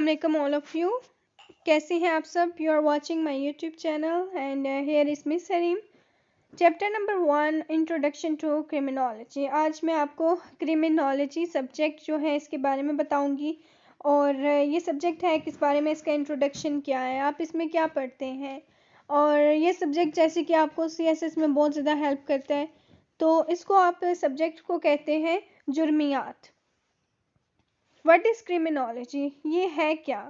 अस्सलाम वालेकुम all of you. कैसे हैं आप सब? You are watching my YouTube channel and here is Miss Saleem. Chapter number 1, introduction to criminology. आज मैं आपको क्रिमिनोलॉजी सब्जेक्ट जो है इसके बारे में बताऊंगी, और ये सब्जेक्ट है किस बारे में, इसका इंट्रोडक्शन क्या है, आप इसमें क्या पढ़ते हैं। और ये सब्जेक्ट जैसे कि आपको सीएसएस में बहुत ज़्यादा हेल्प करता है, तो इसको आप सब्जेक्ट को कहते हैं जुर्मियात। What is criminology? ये है क्या,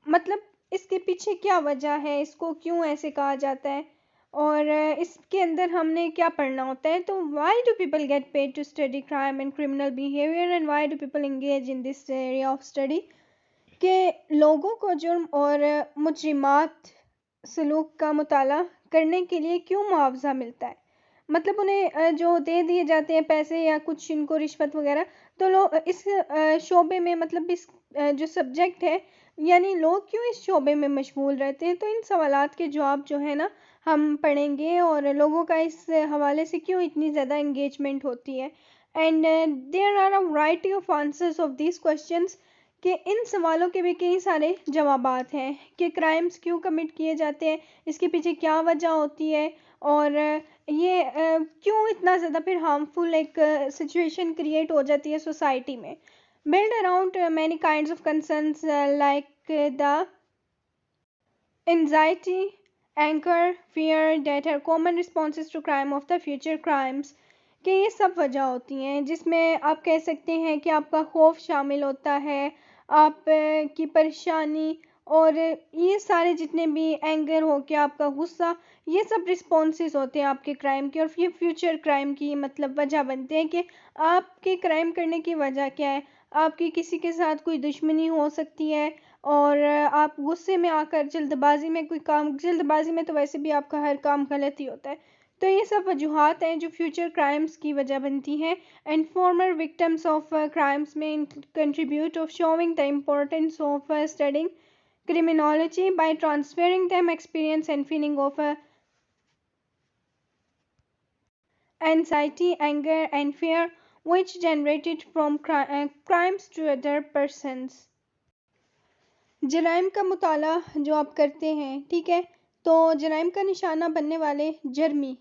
मतलब इसके पीछे क्या वजह है, इसको क्यों ऐसे कहा जाता है, और इसके अंदर हमने क्या पढ़ना होता है। तो why do people get paid to study crime and criminal behaviour and why do people engage in this area of study? कि लोगों को जुर्म और मुजरिमात सलूक का मुताला करने के लिए क्यों मुआवजा मिलता है, मतलब उन्हें जो दे दिए जाते हैं पैसे या कुछ इनको रिश्वत वगैरह, तो लोग इस शोबे में, मतलब इस जो सब्जेक्ट है, यानी लोग क्यों इस शोबे में मशगूल रहते हैं। तो इन सवालात के जवाब जो है ना हम पढ़ेंगे, और लोगों का इस हवाले से क्यों इतनी ज़्यादा इंगेजमेंट होती है। And there are a variety of answers of these questions, कि इन सवालों के भी कई सारे जवाबात हैं कि क्राइम्स क्यों कमिट किए जाते हैं, इसके पीछे क्या वजह होती है, और ये क्यों इतना ज़्यादा फिर हार्मफुल एक सिचुएशन क्रिएट हो जाती है सोसाइटी में। Build around many kinds of concerns like the anxiety, anger, fear that are common responses to crime of the future crimes. कि ये सब वजह होती हैं जिसमें आप कह सकते हैं कि आपका खौफ शामिल होता है, आप की परेशानी, और ये सारे जितने भी एंगर हो के आपका गुस्सा, ये सब रिस्पॉन्सेज होते हैं आपके क्राइम के, और ये फ्यूचर क्राइम की मतलब वजह बनते हैं कि आपके क्राइम करने की वजह क्या है। आपकी किसी के साथ कोई दुश्मनी हो सकती है, और आप गुस्से में आकर जल्दबाजी में कोई काम, जल्दबाजी में तो वैसे भी आपका हर काम गलत ही होता है, तो ये सब वजूहात हैं जो फ्यूचर क्राइम्स की वजह बनती हैं। And former victims of crimes में contribute of showing the importance of studying criminology by transferring them experience and feeling of anxiety, anger and fear which generated from crimes to other persons। जराइम का मुताला जो आप करते हैं, ठीक है, तो जराइम का निशाना बनने वाले जर्मी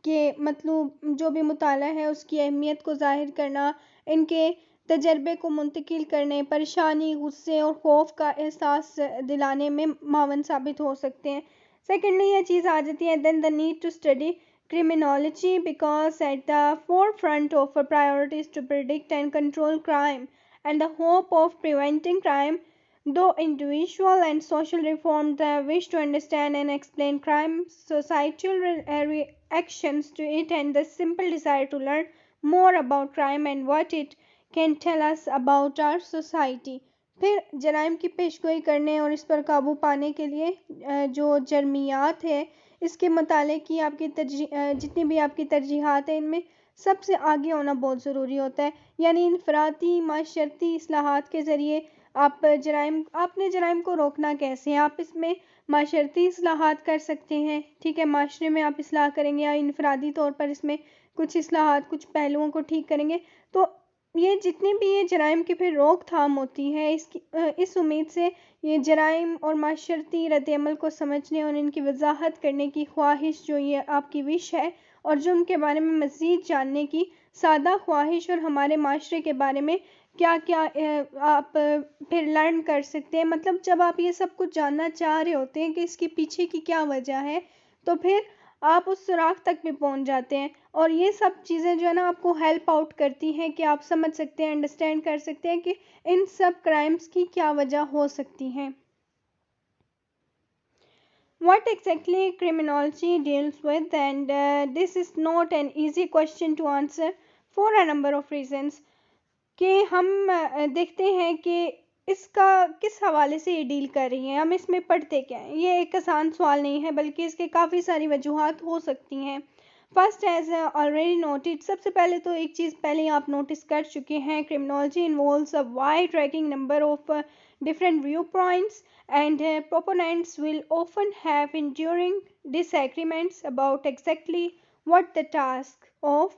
के मतलब जो भी मुताला है उसकी अहमियत को ज़ाहिर करना, इनके तजर्बे को मुंतकिल करने, परेशानी, गुस्से और खौफ का एहसास दिलाने में मावन साबित हो सकते हैं। सेकेंडली ये चीज़ आ जाती है then the need to study criminology because at the forefront of our priorities to predict and control crime and the hope of preventing crime, though individual and social reform the wish to understand and explain crime, societal reactions to it, and the simple desire to learn more about crime and what it can tell us about our society। फिर जराइम की पेशगोई करने और इस पर काबू पाने के लिए जो जर्मियात है, इसके मुताले की आपकी जितनी भी आपकी तरजीहात हैं, इनमें सबसे आगे होना बहुत ज़रूरी होता है। यानी इनफरादी माशरती इस्लाहात के ज़रिए आपने जराइम को रोकना कैसे है। आप इसमें माशरती इस्लाहात कर सकते हैं, ठीक है, माशरे में आप इस्लाह करेंगे या इनफरादी तौर पर इसमें कुछ इस्लाहात, कुछ पहलुओं को ठीक करेंगे, तो ये जितनी भी ये जराइम की फिर रोक थाम होती है, इस उम्मीद से ये जराइम और माशरती रद्द-ए-अमल को समझने और इनकी वजाहत करने की ख्वाहिश, जो ये आपकी विश है, और जो उनके बारे में मज़ीद जानने की सादा ख्वाहिश, और हमारे माशरे के बारे में क्या क्या आप फिर लर्न कर सकते हैं, मतलब जब आप ये सब कुछ जानना चाह रहे होते हैं कि इसके पीछे की क्या वजह है, तो फिर आप उस सुराख तक भी पहुंच जाते हैं। और ये सब चीज़ें जो है ना आपको हेल्प आउट करती हैं कि आप समझ सकते हैं, अंडरस्टैंड कर सकते हैं कि इन सब क्राइम्स की क्या वजह हो सकती हैं। What exactly criminology deals with, and this is not an easy question to answer for a number of reasons। कि हम देखते हैं कि इसका किस हवाले से ये डील कर रही हैं, हम इसमें पढ़ते क्या हैं। ये एक आसान सवाल नहीं है, बल्कि इसके काफ़ी सारी वजूहात हो सकती हैं। फर्स्ट एज ऑलरेडी नोटेड, सबसे पहले तो एक चीज़ पहले आप नोटिस कर चुके हैं, criminology involves a wide ranking number of different viewpoints, and proponents will often have enduring disagreements about exactly what the task of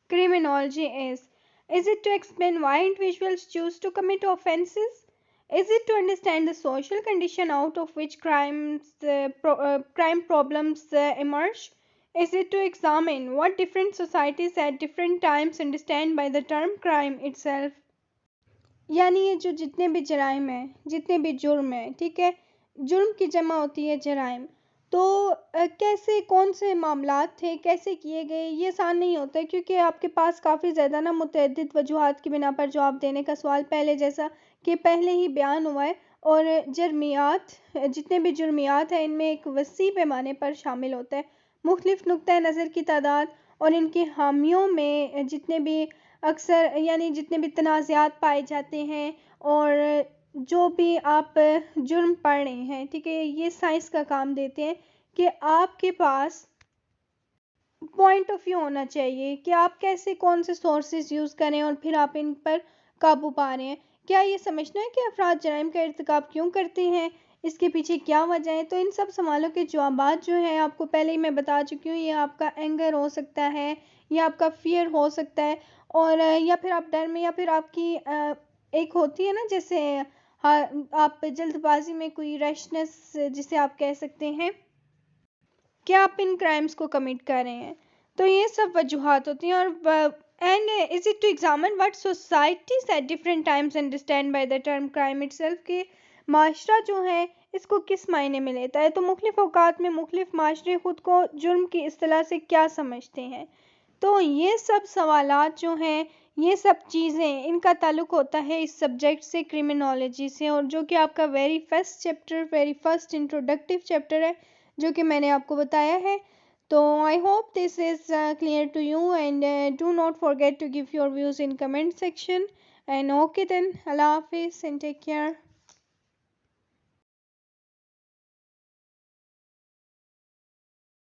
criminology is. Is it to explain why individuals choose to commit offenses? Is it to understand the social condition out of which crime problems emerge? Is it to examine what different societies at different times understand by the term crime itself? یعنی یہ جو جتنے بھی جرائم ہیں، جتنے بھی جرم ہیں، ٹھیک ہے، جرم کی جمع ہوتی ہے جرائم، تو کیسے، کون سے معاملات تھے، کیسے کیے گئے، یہ آسان نہیں ہوتا ہے، کیونکہ آپ کے پاس کافی زیادہ نا متعدد وجوہات کی بنا پر جواب دینے کا سوال پہلے جیسا کہ پہلے ہی بیان ہوا ہے، اور جرمیات، جتنے بھی جرمیات ہیں ان میں ایک وسیع پیمانے پر شامل ہوتا ہے، مختلف نقطۂ نظر کی تعداد اور ان کے حامیوں میں جتنے بھی اکثر یعنی جتنے بھی تنازعات پائے جاتے ہیں، اور جو بھی آپ جرم پڑھ رہے ہیں، ٹھیک ہے، یہ سائنس کا کام دیتے ہیں کہ آپ کے پاس پوائنٹ آف ویو ہونا چاہیے کہ آپ کیسے، کون سے سورسز یوز کریں اور پھر آپ ان پر قابو پا رہے ہیں. کیا یہ سمجھنا ہے کہ افراد جرائم کا ارتکاب کیوں کرتے ہیں، اس کے پیچھے کیا وجہ ہے، تو ان سب سوالوں کے جوابات جو ہیں آپ کو پہلے ہی میں بتا چکی ہوں. یہ آپ کا اینگر ہو سکتا ہے، یا آپ کا فیئر ہو سکتا ہے، اور یا پھر آپ ڈر میں، یا پھر آپ کی ایک ہوتی ہے نا جیسے آپ جلد بازی میں کوئی ریشنس جسے آپ کہہ سکتے ہیں کہ آپ ان کرائمز کو کمٹ کر رہے ہیں. تو یہ سب وجوہات ہوتی ہیں. اور and is it to examine what societies at different times understand by the term crime itself, کہ معاشرہ جو ہے اس کو کس معنی میں لیتا ہے، تو مختلف اوقات میں مختلف معاشرے خود کو جرم کی اصطلاح سے کیا سمجھتے ہیں. تو یہ سب سوالات جو ہیں، یہ سب چیزیں، ان کا تعلق ہوتا ہے اس سبجیکٹ سے، کرمنالوجی سے، اور جو کہ آپ کا ویری فرسٹ انٹروڈکٹیو چیپٹر ہے جو کہ میں نے آپ کو بتایا ہے. تو I hope this is clear to you, and do not forget to give your views in comment section. And okay then, Allah Hafiz and take care.